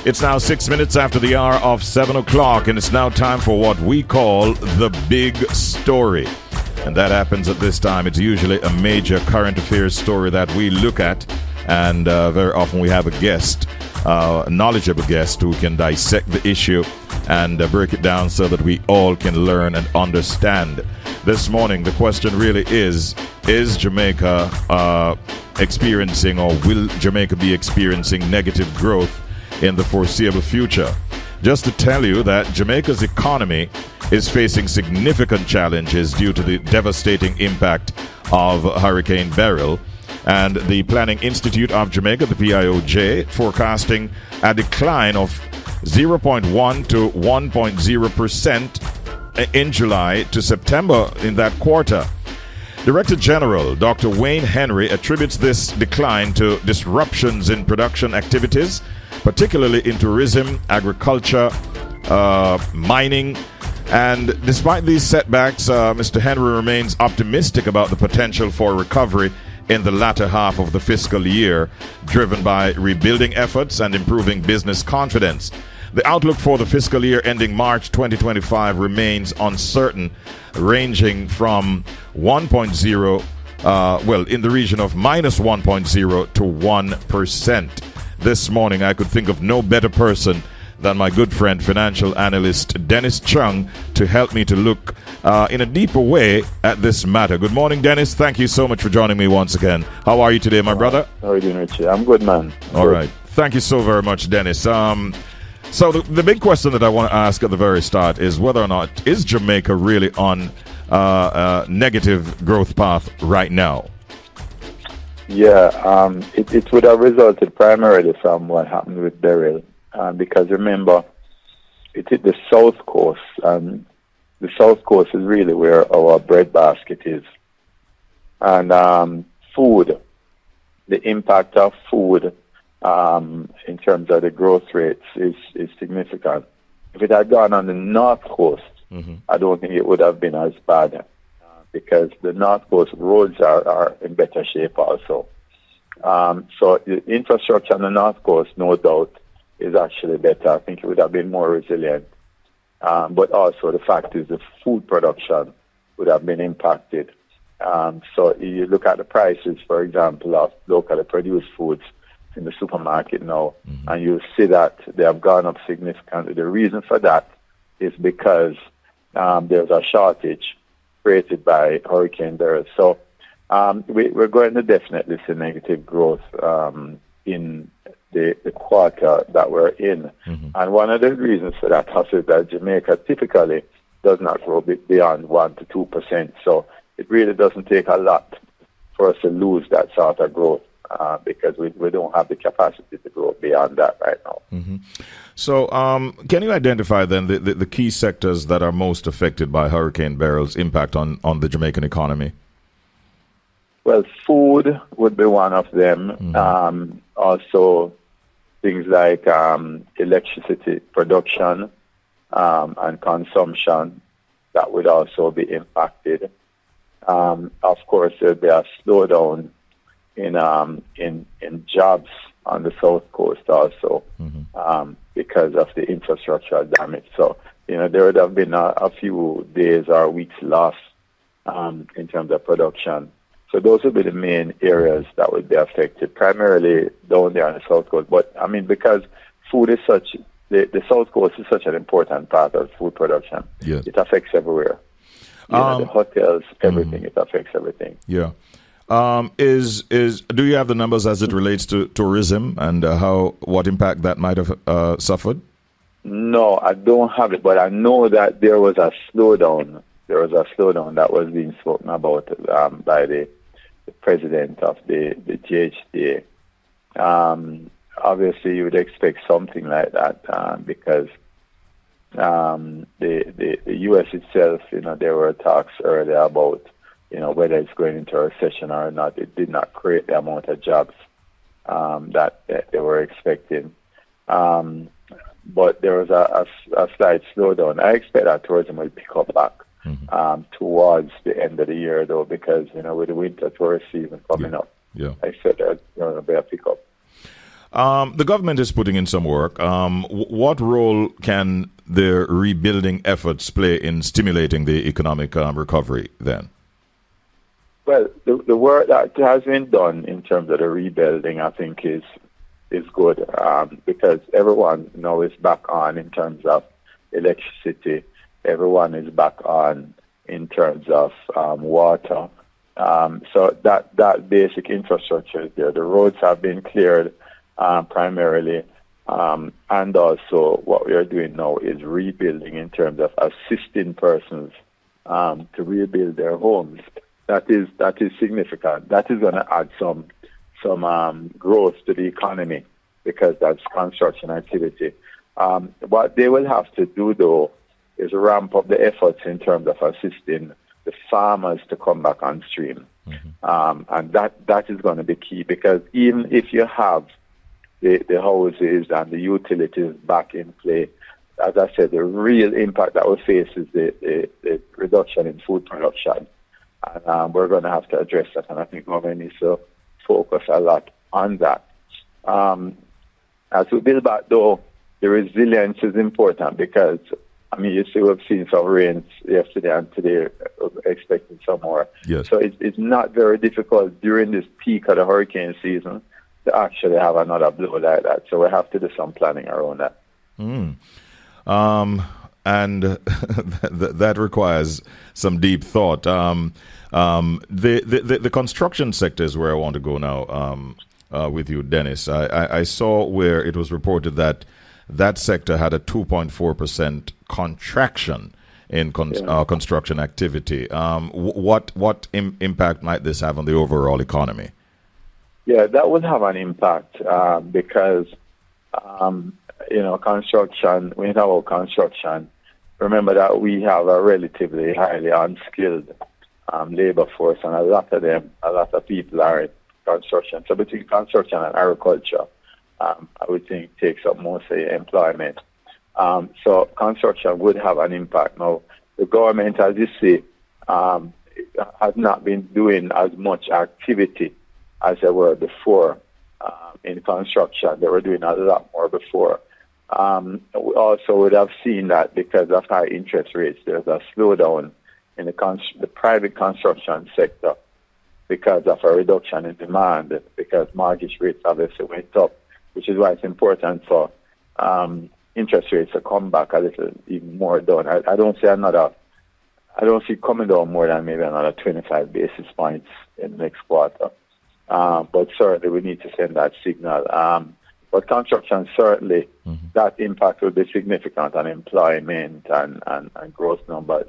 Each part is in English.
It's now 6 minutes after the hour of 7 o'clock, and it's now time for what we call the big story. And that happens at this time. It's usually a major current affairs story that we look at, and very often we have a guest, a knowledgeable guest, who can dissect the issue and break it down so that we all can learn and understand. This morning, the question really is Jamaica experiencing, or will Jamaica be experiencing negative growth in the foreseeable future? Just to tell you that Jamaica's economy is facing significant challenges due to the devastating impact of Hurricane Beryl, and the Planning Institute of Jamaica, the PIOJ, forecasting a decline of 0.1 to 1.0% in July to September in that quarter. Director General Dr. Wayne Henry attributes this decline to disruptions in production activities, particularly in tourism, agriculture, mining. And despite these setbacks, Mr. Henry remains optimistic about the potential for recovery in the latter half of the fiscal year, driven by rebuilding efforts and improving business confidence. The outlook for the fiscal year ending March 2025 remains uncertain, ranging from 1.0, in the region of minus 1.0 to 1%. This morning, I could think of no better person than my good friend, financial analyst Dennis Chung, to help me to look in a deeper way at this matter. Good morning, Dennis. Thank you so much for joining me once again. How are you today, my brother? How are you doing, Richie? I'm good, man. All right. Thank you so very much, Dennis. So the big question that I want to ask at the very start is whether or not is Jamaica really on a negative growth path right now? Yeah, it would have resulted primarily from what happened with Beryl, because remember, it hit the south coast, and the south coast is really where our breadbasket is. And food, the impact of food in terms of the growth rates is significant. If it had gone on the north coast, I don't think it would have been as bad, because the north coast roads are in better shape also. So the infrastructure on the north coast, no doubt, is actually better. I think it would have been more resilient. But also the fact is the food production would have been impacted. So you look at the prices, for example, of locally produced foods in the supermarket now, and you see that they have gone up significantly. The reason for that is because there's a shortage created by Hurricane Beryl. So we're going to definitely see negative growth in the quarter that we're in. And one of the reasons for that is that Jamaica typically does not grow beyond 1 to 2%. So it really doesn't take a lot for us to lose that sort of growth, because we don't have the capacity to grow beyond that right now. So can you identify then the key sectors that are most affected by Hurricane Beryl's impact on the Jamaican economy? Well, food would be one of them. Also, things like electricity production and consumption, that would also be impacted. Of course, there'll be a slowdown in jobs on the south coast also, because of the infrastructure damage. So, there would have been a few days or weeks lost in terms of production. So those would be the main areas that would be affected, primarily down there on the south coast. But, I mean, because food is the south coast is such an important part of food production, it affects everywhere. The hotels, everything, it affects everything. Yeah. Do you have the numbers as it relates to tourism and what impact that might have suffered? No, I don't have it, but I know that there was a slowdown. There was a slowdown that was being spoken about by the president of the GHTA. Obviously, you would expect something like that because the U.S. itself, there were talks earlier about whether it's going into a recession or not. It did not create the amount of jobs that they were expecting. But there was a slight slowdown. I expect that tourism will pick up back towards the end of the year, though, because, with the winter tourist season coming up, I expect that there will be a pickup. The government is putting in some work. What role can the rebuilding efforts play in stimulating the economic recovery then? Well, the work that has been done in terms of the rebuilding, I think, is good because everyone now is back on in terms of electricity. Everyone is back on in terms of water. So that basic infrastructure is there. The roads have been cleared primarily. And also what we are doing now is rebuilding in terms of assisting persons to rebuild their homes. That is significant. That is going to add some growth to the economy because that's construction activity. What they will have to do, though, is ramp up the efforts in terms of assisting the farmers to come back on stream. Mm-hmm. And that is going to be key because even if you have the houses and the utilities back in play, as I said, the real impact that we face is the reduction in food production. And we're going to have to address that, and I think government needs to focus a lot on that. As we build back, though, the resilience is important because, I mean, you see we've seen some rains yesterday and today, we're expecting some more. Yes. So it's not very difficult during this peak of the hurricane season to actually have another blow like that. So we have to do some planning around that. And that requires some deep thought. The construction sector is where I want to go now with you, Dennis. I saw where it was reported that sector had a 2.4% contraction in construction activity. What impact might this have on the overall economy? Yeah, that would have an impact because construction, when you talk about construction, remember that we have a relatively highly unskilled labor force, and a lot of people are in construction. So between construction and agriculture, I would think takes up most of the employment. So construction would have an impact. Now, the government, as you see, has not been doing as much activity as they were before in construction. They were doing a lot more before. We also would have seen that because of high interest rates, there's a slowdown in the private construction sector because of a reduction in demand, because mortgage rates obviously went up, which is why it's important for interest rates to come back a little even more down. I don't see coming down more than maybe another 25 basis points in the next quarter. But certainly we need to send that signal. But construction, certainly, that impact will be significant on employment and growth numbers.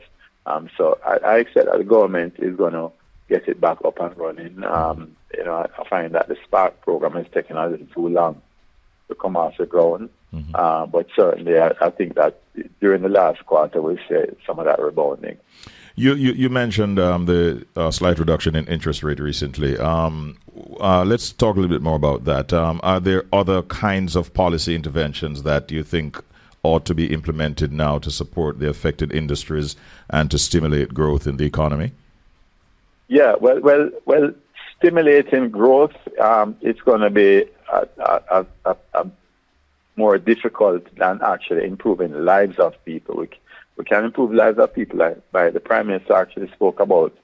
So I expect that the government is going to get it back up and running. I find that the Spark program is taking a little too long to come off the ground. But certainly, I think that during the last quarter, we'll see some of that rebounding. You mentioned the slight reduction in interest rate recently. Let's talk a little bit more about that. Are there other kinds of policy interventions that you think ought to be implemented now to support the affected industries and to stimulate growth in the economy? Yeah, well, stimulating growth, it's going to be more difficult than actually improving the lives of people. We can improve lives of people by the Prime Minister actually spoke about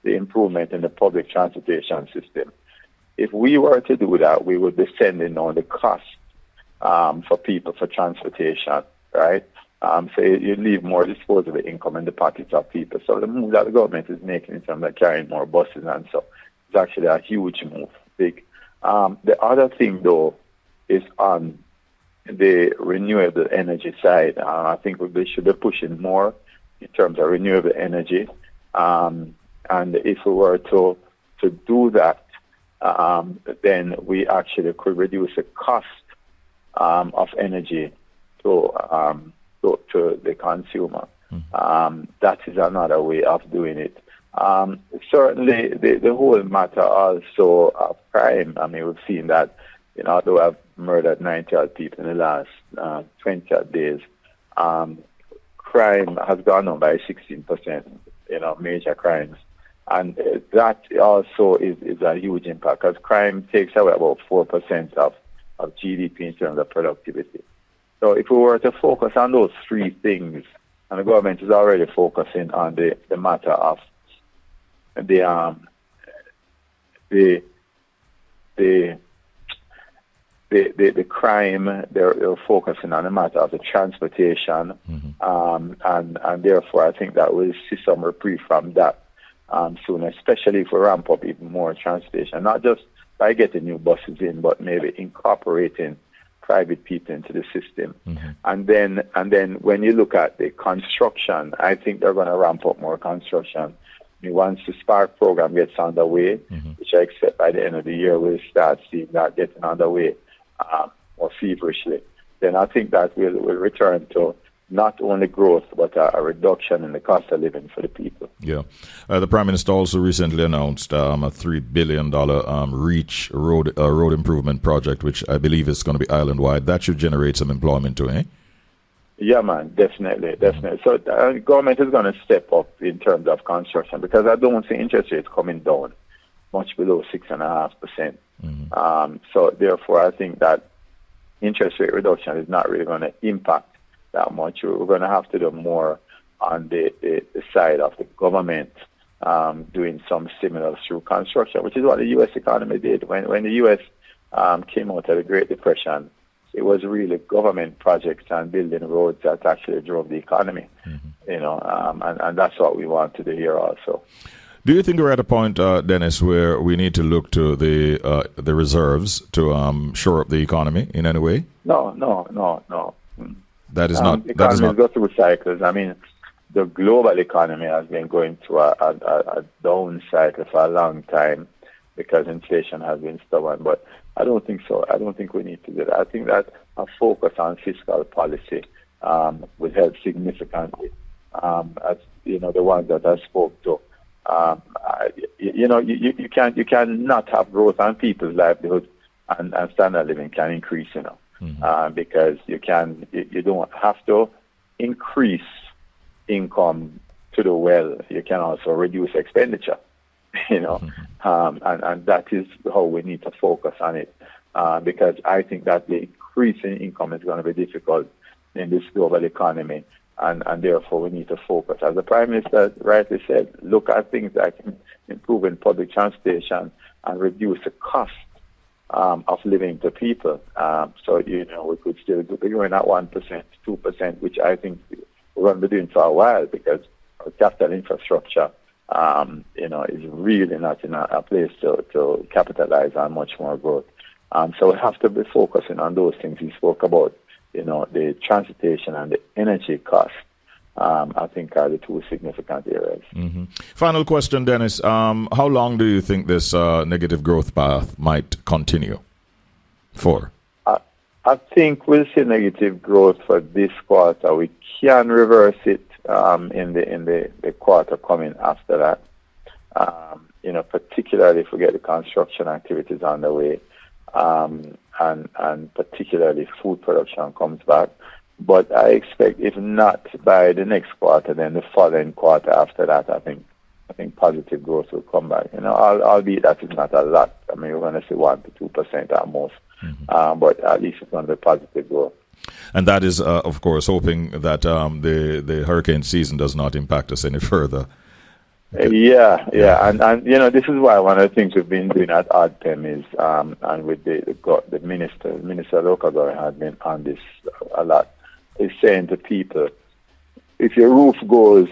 the improvement in the public transportation system. If we were to do that, we would be sending on the cost for people for transportation, right? So you leave more disposable income in the pockets of people. So the move that the government is making in terms of carrying more buses and so is actually a huge move, big. The other thing, though, is on the renewable energy side. I think we should be pushing more in terms of renewable energy. And if we were to do that, then we actually could reduce the cost of energy to the consumer. That is another way of doing it. Certainly, the whole matter also of crime. I mean, we've seen that, although I've murdered 90 odd people in the last 20 odd days, crime has gone up by 16%, major crimes. And that also is a huge impact because crime takes away about 4% of GDP in terms of productivity. So if we were to focus on those three things, and the government is already focusing on the matter of the crime, they're focusing on the matter of the transportation, and therefore I think that we'll see some reprieve from that soon, especially if we ramp up even more transportation, not just by getting new buses in, but maybe incorporating private people into the system. And then when you look at the construction, I think they're going to ramp up more construction. Once the Spark program gets underway, which I expect by the end of the year, we'll start seeing that getting underway more feverishly. Then I think that we'll return to not only growth, but a reduction in the cost of living for the people. Yeah. The Prime Minister also recently announced a $3 billion REACH road improvement project, which I believe is going to be island-wide. That should generate some employment too, eh? Yeah, man, definitely. So the government is going to step up in terms of construction, because I don't see interest rates coming down much below 6.5%. So therefore, I think that interest rate reduction is not really going to impact that much. We're going to have to do more on the side of the government doing some stimulus through construction, which is what the U.S. economy did. When the U.S. came out of the Great Depression, it was really government projects and building roads that actually drove the economy, and that's what we want to do here also. Do you think we're at a point, Dennis, where we need to look to the reserves to shore up the economy in any way? No. That is not. The economy goes through cycles. I mean, the global economy has been going through a down cycle for a long time because inflation has been stubborn. But I don't think so. I don't think we need to do that. I think that a focus on fiscal policy would help significantly. As the ones that I spoke to. You can not have growth on people's livelihood and standard of living can increase, because you don't have to increase income to the well. You can also reduce expenditure, and that is how we need to focus on it, because I think that the increase in income is going to be difficult in this global economy. And therefore, we need to focus. As the Prime Minister rightly said, look at things like improving public transportation and reduce the cost of living to people. So, we could still be going at 1%, 2%, which I think we're going to be doing for a while, because our capital infrastructure, is really not in a place to capitalize on much more growth. So we have to be focusing on those things he spoke about. The transportation and the energy costs, I think, are the two significant areas. Final question, Dennis. How long do you think this negative growth path might continue for? I think we'll see negative growth for this quarter. We can reverse it in the quarter coming after that. Particularly if we get the construction activities underway. And particularly if food production comes back. But I expect, if not by the next quarter, then the following quarter after that, I think positive growth will come back. Albeit that is not a lot. I mean, we're going to see 1 to 2% at most. But at least it's going to be positive growth. And that is, of course, hoping that the hurricane season does not impact us any further. Yeah, and this is why one of the things we've been doing at ADPEM is, and with the minister of local government has been on this a lot, is saying to people, if your roof goes,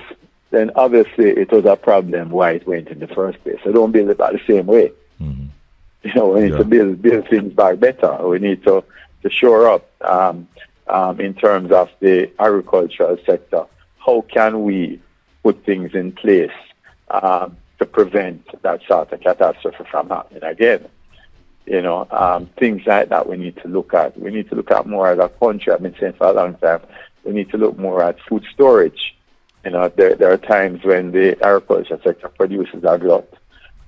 then obviously it was a problem why it went in the first place. So don't build it back the same way. We need to build things back better. We need to shore up in terms of the agricultural sector. How can we put things in place to prevent that sort of catastrophe from happening again? Things like that we need to look at. We need to look at more as a country. I've been saying for a long time, we need to look more at food storage. There are times when the agriculture sector produces a glut,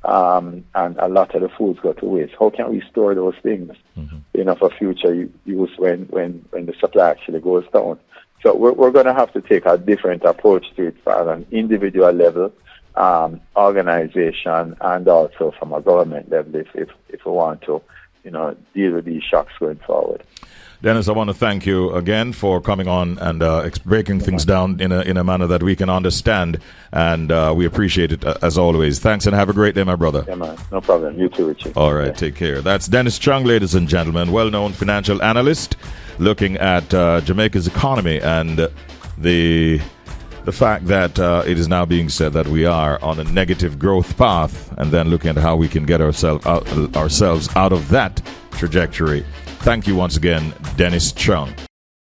and a lot of the foods go to waste. How can we store those things, for future use when the supply actually goes down? So we're going to have to take a different approach to it from an individual level, organization, and also from a government level if we want to, deal with these shocks going forward. Dennis, I want to thank you again for coming on and breaking things down in a manner that we can understand, and we appreciate it as always. Thanks, and have a great day, my brother. Yeah, man. No problem. You too, Richie. All right, take care. That's Dennis Chung, ladies and gentlemen, well-known financial analyst, looking at Jamaica's economy and the fact that it is now being said that we are on a negative growth path, and then looking at how we can get ourselves out of that trajectory. Thank you once again, Dennis Chung.